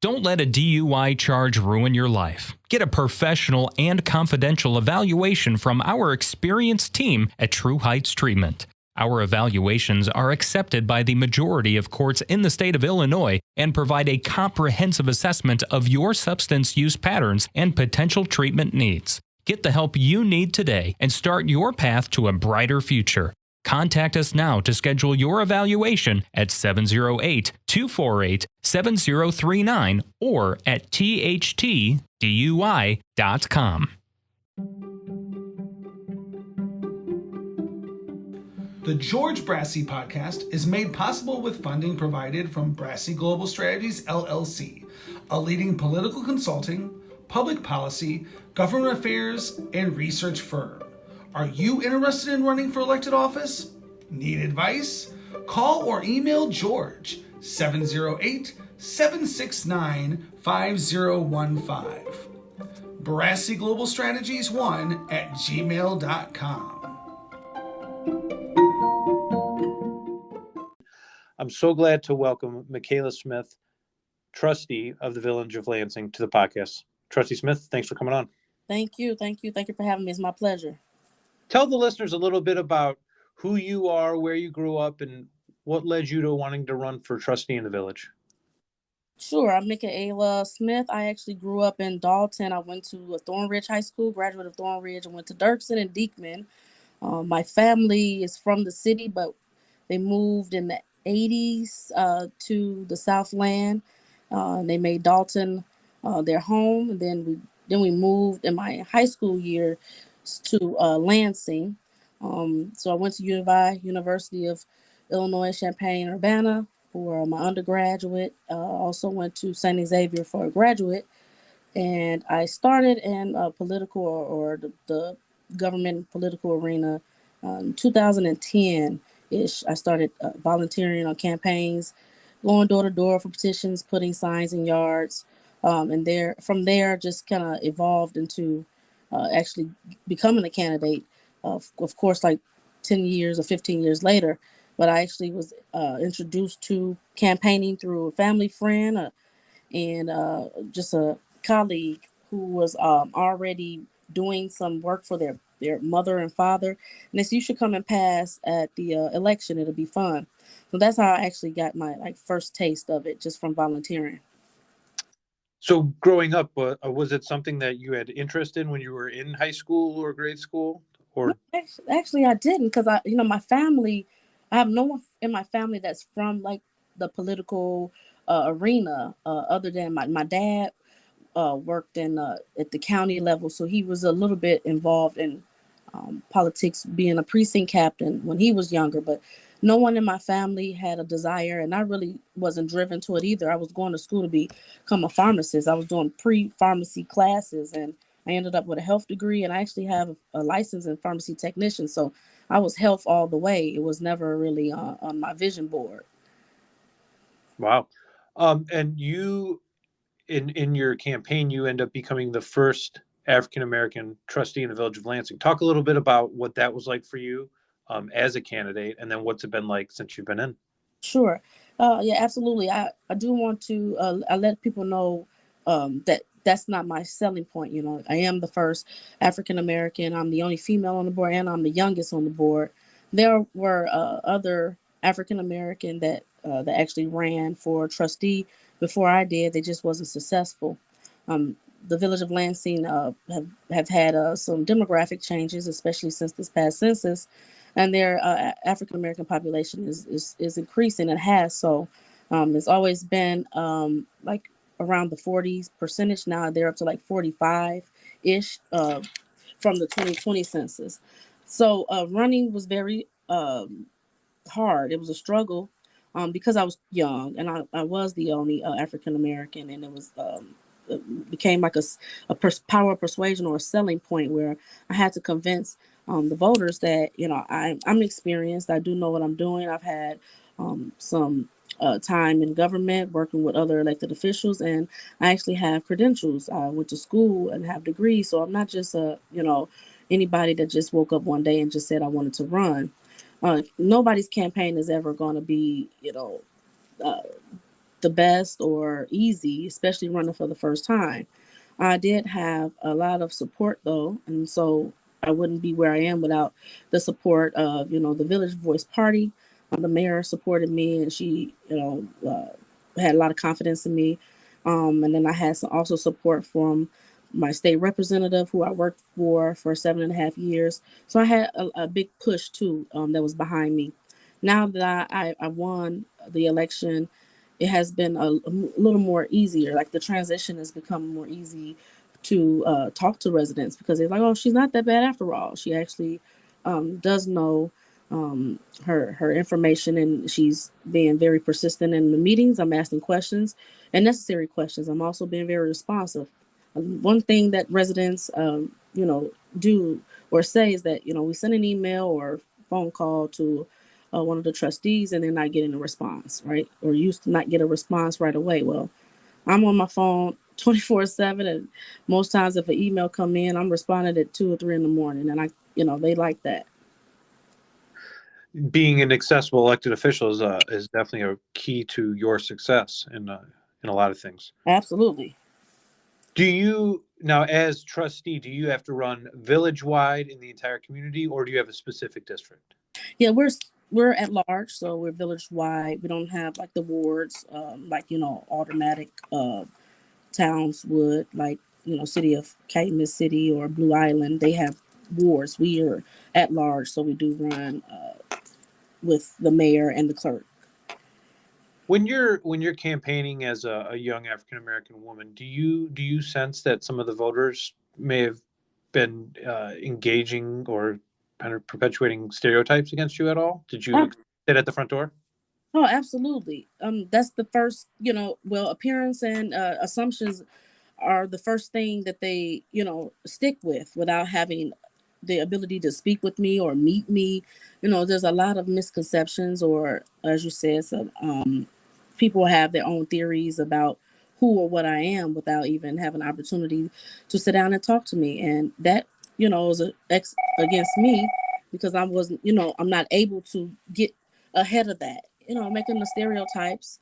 Don't let a DUI charge ruin your life. Get a professional and confidential evaluation from our experienced team at True Heights Treatment. Our evaluations are accepted by the majority of courts in the state of Illinois and provide a comprehensive assessment of your substance use patterns and potential treatment needs. Get the help you need today and start your path to a brighter future. Contact us now to schedule your evaluation at 708-248-7039 or at thtdui.com. The George Brassey podcast is made possible with funding provided from Brassey Global Strategies, LLC, a leading political consulting, public policy, government affairs, and research firm. Are you interested in running for elected office? Need advice? Call or email George, 708-769-5015. Brassey Global Strategies 1 at gmail.com. I'm so glad to welcome Micaela Smith, trustee of the Village of Lansing, to the podcast. Trustee Smith, thanks for coming on. Thank you. Thank you for having me. It's my pleasure. Tell the listeners a little bit about who you are, where you grew up, and what led you to wanting to run for trustee in the village. Sure. I'm Micaela Smith. I actually grew up in Dalton. I went to Thornridge High School, graduate of Thornridge, and went to Dirksen and Diekman. My family is from the city, but they moved in the 80s to the Southland. They made Dalton their home, and then we moved in my high school year to Lansing. So I went to University of Illinois Champaign-Urbana for my undergraduate. Also went to St. Xavier for a graduate. And I started in political or the government political arena in 2010-ish. I started volunteering on campaigns, going door to door for petitions, putting signs in yards. And from there, just kind of evolved into actually becoming a candidate, of course, like 10 years or 15 years later. But I actually was introduced to campaigning through a family friend and just a colleague who was already doing some work for their mother and father. And they said, you should come and pass at the election. It'll be fun. So that's how I actually got my first taste of it, just from volunteering. So growing up, was it something that you had interest in when you were in high school or grade school? Or no, actually, I didn't, because my family, I have no one in my family that's from like the political arena, other than my dad worked in at the county level, so he was a little bit involved in politics, being a precinct captain when he was younger. But no one in my family had a desire, and I really wasn't driven to it either. I was going to school to become a pharmacist. I was doing pre-pharmacy classes, and I ended up with a health degree, and I actually have a license in pharmacy technician. So I was health all the way. It was never really on my vision board. Wow. And you, in your campaign, you end up becoming the first African-American trustee in the Village of Lansing. Talk a little bit about what that was like for you as a candidate, and then what's it been like since you've been in? Sure. Yeah, absolutely. I do want to I let people know that's not my selling point. I am the first African-American. I'm the only female on the board, and I'm the youngest on the board. There were other African-American that actually ran for trustee before I did. They just wasn't successful. The Village of Lansing have had some demographic changes, especially since this past census, and their African-American population is increasing. It has. So it's always been like around the 40% now. They're up to like 45-ish from the 2020 census. So running was very hard. It was a struggle because I was young, and I was the only African-American, and it was it became like a power of persuasion or a selling point where I had to convince the voters that, I'm experienced. I do know what I'm doing. I've had some time in government working with other elected officials, and I actually have credentials. I went to school and have degrees. So I'm not just anybody that just woke up one day and just said I wanted to run. Nobody's campaign is ever going to be, the best or easy, especially running for the first time. I did have a lot of support though, and so I wouldn't be where I am without the support of, the Village Voice Party. The mayor supported me, and she, had a lot of confidence in me. And then I had some also support from my state representative, who I worked for 7.5 years. So I had a big push too, that was behind me. Now that I won the election, it has been a little more easier. Like the transition has become more easy to talk to residents, because they're like, oh, she's not that bad after all. She actually does know her information, and she's being very persistent in the meetings. I'm asking questions and necessary questions. I'm also being very responsive. One thing that residents, do or say is that, we send an email or phone call to one of the trustees, and they're not getting a response, right? Or used to not get a response right away. Well, I'm on my phone 24/7, and most times if an email come in, I'm responding at 2 or 3 in the morning, and they like that. Being an accessible elected official is definitely a key to your success in a lot of things. Absolutely. Do you now, as trustee, do you have to run village-wide in the entire community, or do you have a specific district? Yeah, we're at large, so we're village wide. We don't have like the wards, automatic towns would, like city of Calumet City or Blue Island. They have wards. We are at large, so we do run with the mayor and the clerk. When you're campaigning as a young African American woman, do you sense that some of the voters may have been engaging or kind of perpetuating stereotypes against you at all? Did you sit at the front door? Oh, absolutely. That's the first, appearance and assumptions are the first thing that they, stick with without having the ability to speak with me or meet me. There's a lot of misconceptions, or as you said, people have their own theories about who or what I am without even having an opportunity to sit down and talk to me. And that, is against me, because I wasn't, I'm not able to get ahead of that. Making the stereotypes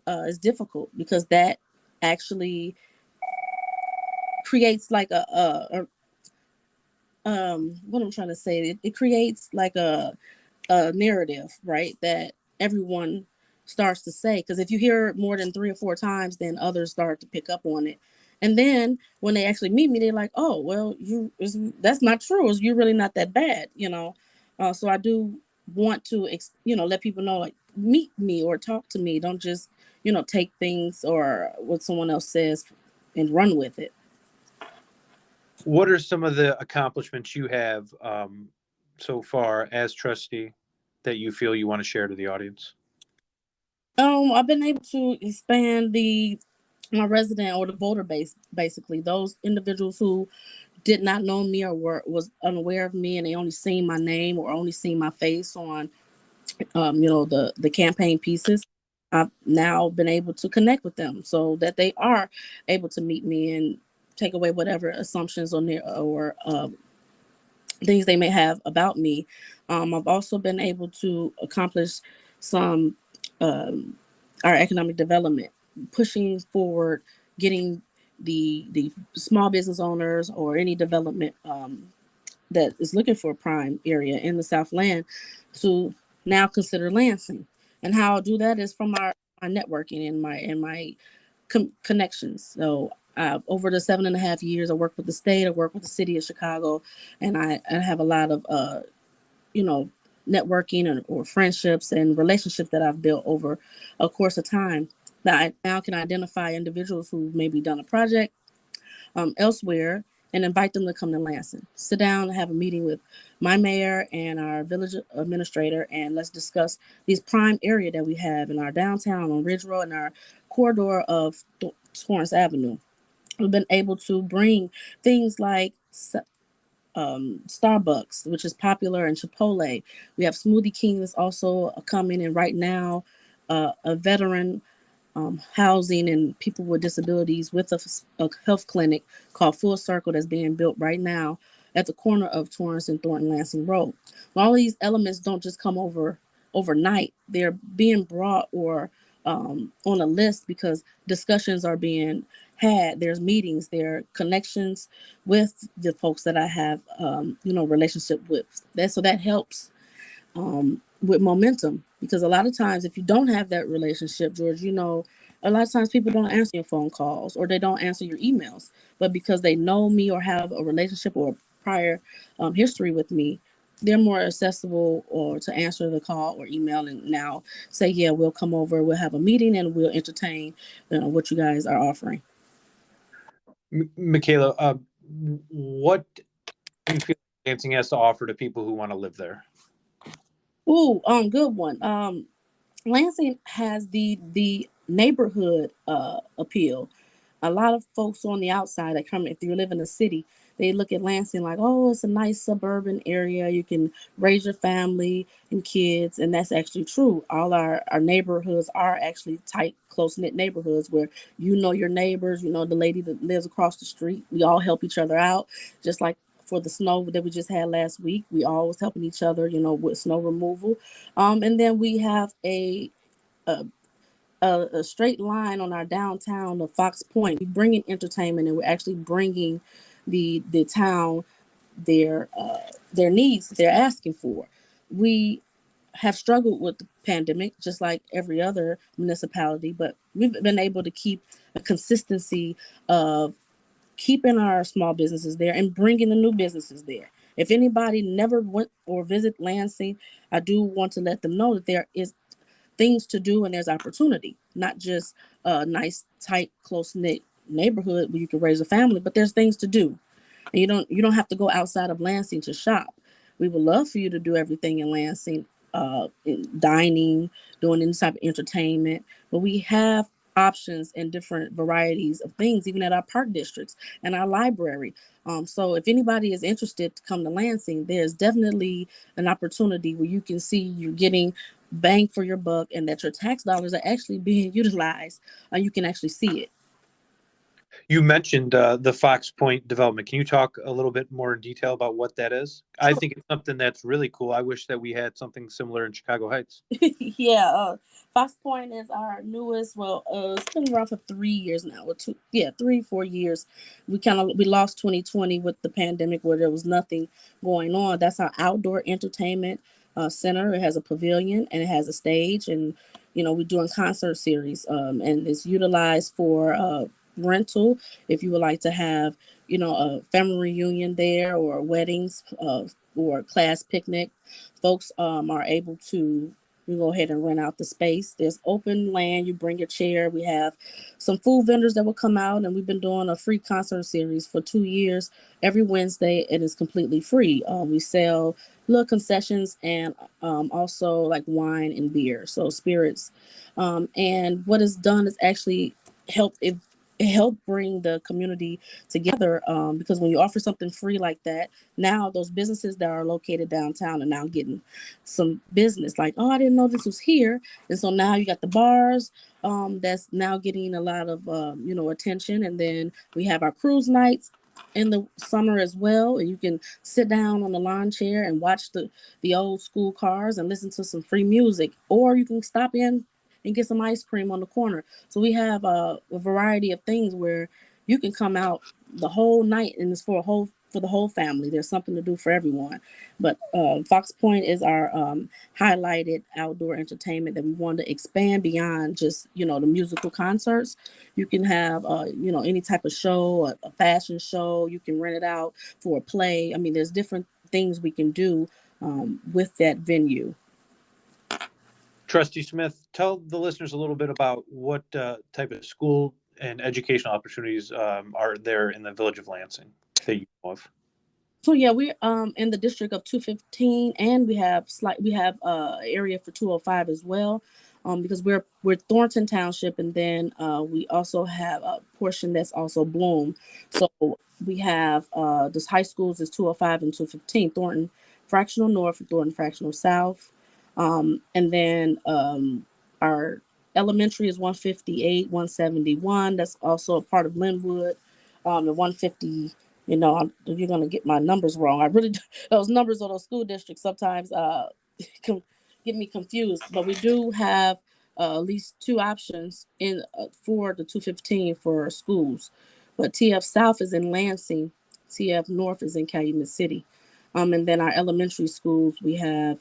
is difficult, because that actually creates like what I'm trying to say. It creates like a narrative, right? That everyone starts to say, because if you hear it more than 3 or 4 times, then others start to pick up on it. And then when they actually meet me, they're like, oh, well, that's not true. You're really not that bad, so I do want to, let people know, like, meet me or talk to me. Don't just, take things or what someone else says and run with it. What are some of the accomplishments you have so far as trustee that you feel you want to share to the audience? I've been able to expand my resident or the voter base, basically those individuals who did not know me or was unaware of me, and they only seen my name or only seen my face on the campaign pieces. I've now been able to connect with them so that they are able to meet me and take away whatever assumptions on there or things they may have about me. I've also been able to accomplish some our economic development, pushing forward, getting the small business owners or any development that is looking for a prime area in the Southland to now consider Lansing. And how I'll do that is from my networking and my connections. So over the 7.5 years, I worked with the state, I worked with the city of Chicago, and I have a lot of networking or friendships and relationships that I've built over a course of time, that I now can identify individuals who maybe done a project elsewhere and invite them to come to Lansing. Sit down and have a meeting with my mayor and our village administrator, and let's discuss these prime area that we have in our downtown on Ridge Road and our corridor of Torrance Avenue. We've been able to bring things like Starbucks, which is popular, and Chipotle. We have Smoothie King that's also coming, and right now a veteran housing and people with disabilities with a health clinic called Full Circle that's being built right now at the corner of Torrance and Thornton Lansing Road. All these elements don't just come overnight. They're being brought or on a list because discussions are being had. There's meetings, there are connections with the folks that I have, relationship with. That helps with momentum, because a lot of times if you don't have that relationship, George, a lot of times people don't answer your phone calls or they don't answer your emails, but because they know me or have a relationship or prior history with me, they're more accessible or to answer the call or email and now say, yeah, we'll come over, we'll have a meeting and we'll entertain what you guys are offering. Micaela, what do you feel Lansing has to offer to people who want to live there? Ooh, good one. Lansing has the neighborhood appeal. A lot of folks on the outside that come, if you live in the city, they look at Lansing like, oh, it's a nice suburban area. You can raise your family and kids. And that's actually true. All our neighborhoods are actually tight, close-knit neighborhoods where you know your neighbors, the lady that lives across the street. We all help each other out, just like for the snow that we just had last week. We always helping each other, with snow removal. And then we have a straight line on our downtown of Fox Point. We bring in entertainment, and we're actually bringing the town their needs that they're asking for. We have struggled with the pandemic, just like every other municipality, but we've been able to keep a consistency of keeping our small businesses there and bringing the new businesses there. If anybody never went or visit Lansing, I do want to let them know that there is things to do and there's opportunity, not just a nice, tight, close-knit neighborhood where you can raise a family, but there's things to do. And you don't have to go outside of Lansing to shop. We would love for you to do everything in Lansing, in dining, doing any type of entertainment, but we have options and different varieties of things, even at our park districts and our library. So if anybody is interested to come to Lansing, there's definitely an opportunity where you can see you're getting bang for your buck and that your tax dollars are actually being utilized. You can actually see it. You mentioned the Fox Point development. Can you talk a little bit more in detail about what that is? Sure. I think it's something that's really cool. I wish that we had something similar in Chicago Heights. Yeah, Fox Point is our newest. Well, it's been around for 3 years now. 3-4 years. We lost 2020 with the pandemic where there was nothing going on. That's our outdoor entertainment center. It has a pavilion and it has a stage, and we're doing concert series. And it's utilized for rental if you would like to have a family reunion there or weddings or class picnic. Folks are able to go ahead and rent out the space. There's open land. You bring your chair. We have some food vendors that will come out, and we've been doing a free concert series for 2 years. Every Wednesday it is completely free. We sell little concessions and also like wine and beer, so spirits. And what is done is actually it helped bring the community together, because when you offer something free like that, now those businesses that are located downtown are now getting some business. Like, oh, I didn't know this was here. And so now you got the bars that's now getting a lot of attention. And then we have our cruise nights in the summer as well, and you can sit down on the lawn chair and watch the old school cars and listen to some free music, or you can stop in and get some ice cream on the corner. So we have a variety of things where you can come out the whole night, and it's for the whole family. There's something to do for everyone. But Fox Point is our highlighted outdoor entertainment that we want to expand beyond just the musical concerts. You can have any type of show, a fashion show. You can rent it out for a play. I mean, there's different things we can do with that venue. Trustee Smith, tell the listeners a little bit about what type of school and educational opportunities are there in the Village of Lansing that you know of. So yeah, we're in the district of 215, and we have area for 205 as well, because we're Thornton Township, and then we also have a portion that's also Bloom. So we have this high schools is 205 and 215, Thornton Fractional North and Thornton Fractional South. And then our elementary is 158, 171. That's also a part of Linwood. The 150, you're going to get my numbers wrong. I really, those numbers of those school districts sometimes can get me confused. But we do have at least 2 options in for the 215 for schools. But TF South is in Lansing, TF North is in Calumet City. And then our elementary schools, we have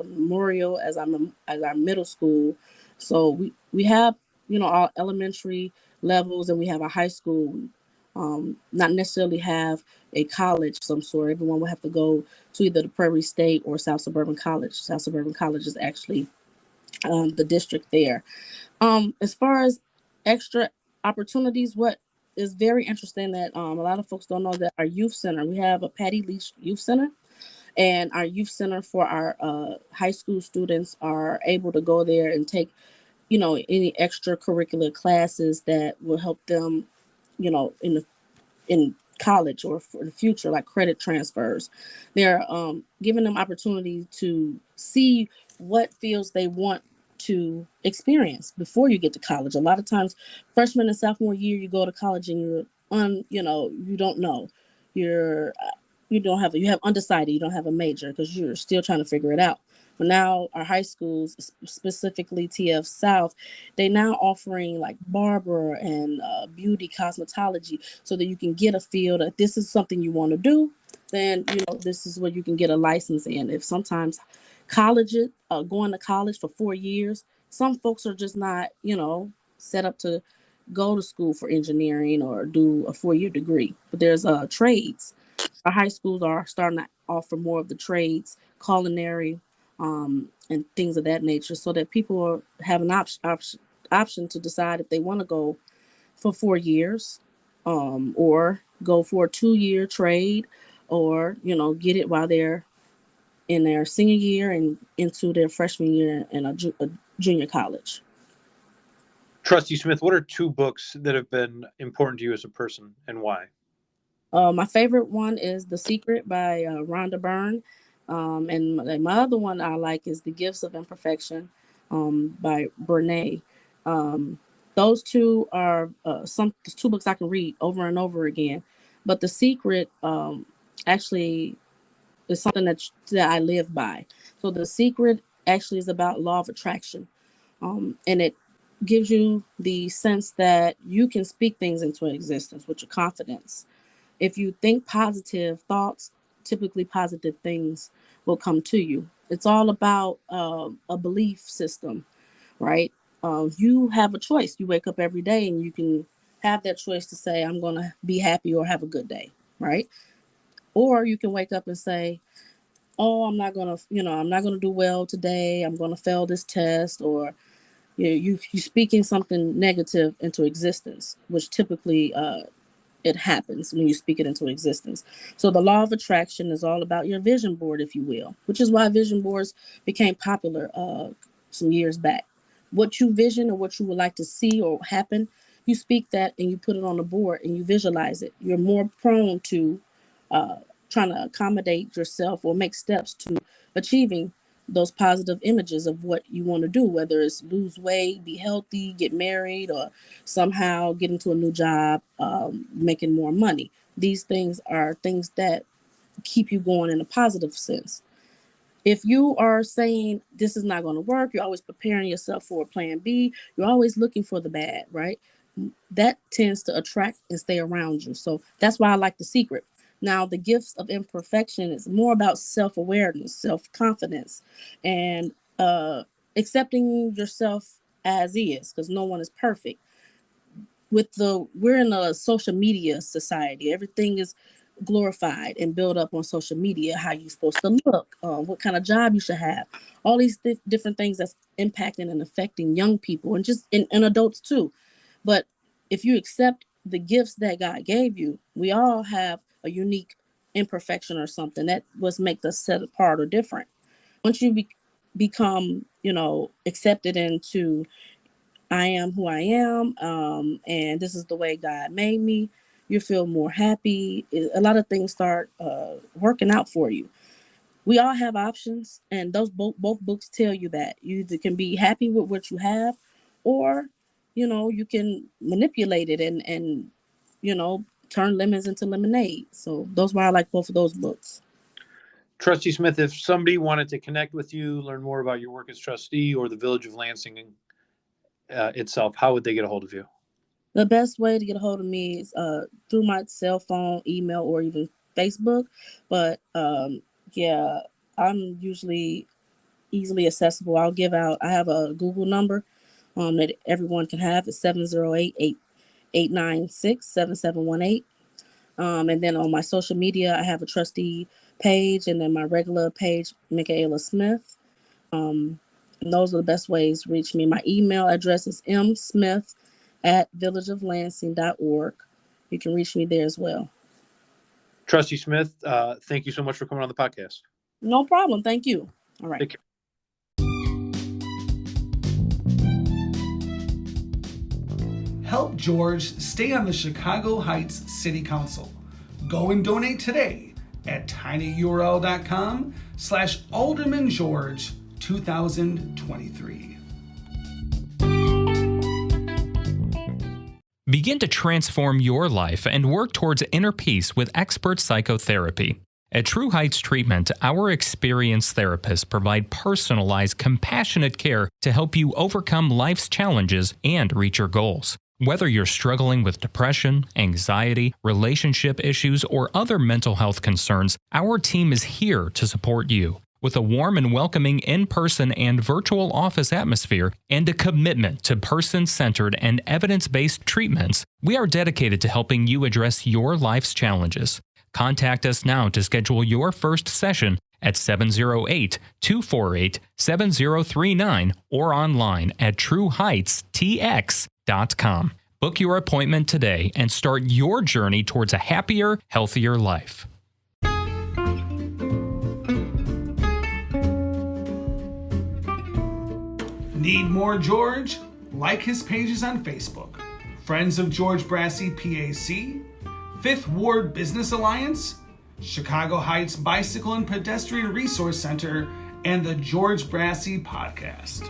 Memorial as our middle school. So we have, our elementary levels, and we have a high school. Not necessarily have a college some sort. Everyone will have to go to either the Prairie State or South Suburban College. South Suburban College is actually the district there. As far as extra opportunities, what is very interesting that a lot of folks don't know, that our youth center, we have a Patty Leach Youth Center, and our youth center for our high school students are able to go there and take, any extracurricular classes that will help them, in college or for the future, like credit transfers. They're giving them opportunity to see what fields they want to experience before you get to college. A lot of times, freshman and sophomore year, you go to college and you don't know. You have undecided, you don't have a major because you're still trying to figure it out. But now our high schools, specifically TF South, they now offering like barber and beauty cosmetology, so that you can get a feel that this is something you want to do. Then this is where you can get a license in. If sometimes colleges, going to college for 4 years, some folks are just not set up to go to school for engineering or do a 4-year degree. But there's trades. Our high schools are starting to offer more of the trades, culinary, and things of that nature, so that people have an option to decide if they want to go for 4 years, or go for a 2-year trade, or get it while they're in their senior year and into their freshman year in a junior college. Trustee Smith, what are 2 books that have been important to you as a person, and why? My favorite one is The Secret by Rhonda Byrne. And my other one I like is The Gifts of Imperfection by Brene. Those 2 are 2 books I can read over and over again. But The Secret actually is something that I live by. So The Secret actually is about law of attraction. And it gives you the sense that you can speak things into existence with your confidence. If you think positive thoughts, typically positive things will come to you. It's all about a belief system, right? You have a choice. You wake up every day and you can have that choice to say, I'm going to be happy or have a good day, right? Or you can wake up and say, oh, I'm not going to do well today. I'm going to fail this test. Or you speaking something negative into existence, which typically it happens when you speak it into existence. So the law of attraction is all about your vision board, if you will, which is why vision boards became popular some years back. What you vision or what you would like to see or happen, you speak that and you put it on the board and you visualize it. You're more prone to trying to accommodate yourself or make steps to achieving those positive images of what you want to do, whether it's lose weight, be healthy, get married, or somehow get into a new job, making more money. These things are things that keep you going in a positive sense. If you are saying this is not going to work, you're always preparing yourself for a plan B, you're always looking for the bad, right? That tends to attract and stay around you. So that's why I like The Secret. Now, The Gifts of Imperfection is more about self-awareness, self-confidence, and accepting yourself as is, because no one is perfect. We're in a social media society. Everything is glorified and built up on social media, how you're supposed to look, what kind of job you should have, all these different things that's impacting and affecting young people and just in adults too. But if you accept the gifts that God gave you, we all have a unique imperfection or something that was make us set apart or different. Once you become, accepted into I am who I am, and this is the way God made me, you feel more happy. A lot of things start working out for you. We all have options, and those both books tell you that you either can be happy with what you have, or you can manipulate it and turn lemons into lemonade. So those why I like both of those books. Trustee Smith, if somebody wanted to connect with you, learn more about your work as trustee or the Village of Lansing itself, how would they get a hold of you? The best way to get a hold of me is through my cell phone, email, or even Facebook. But yeah, I'm usually easily accessible. I have a Google number that everyone can have. It's 708-896-7718. And then on my social media, I have a trustee page and then my regular page, Micaela Smith. And those are the best ways to reach me. My email address is msmith@villageoflansing.org. You can reach me there as well. Trustee Smith, thank you so much for coming on the podcast. No problem. Thank you. All right. Take care. Help George stay on the Chicago Heights City Council. Go and donate today at tinyurl.com/AldermanGeorge 2023. Begin to transform your life and work towards inner peace with expert psychotherapy. At True Heights Treatment, our experienced therapists provide personalized, compassionate care to help you overcome life's challenges and reach your goals. Whether you're struggling with depression, anxiety, relationship issues, or other mental health concerns, our team is here to support you. With a warm and welcoming in-person and virtual office atmosphere and a commitment to person-centered and evidence-based treatments, we are dedicated to helping you address your life's challenges. Contact us now to schedule your first session at 708-248-7039 or online at trueheightstx.com. Book your appointment today and start your journey towards a happier, healthier life. Need more George? Like his pages on Facebook. Friends of George Brassey PAC, Fifth Ward Business Alliance, Chicago Heights Bicycle and Pedestrian Resource Center, and the George Brassey Podcast.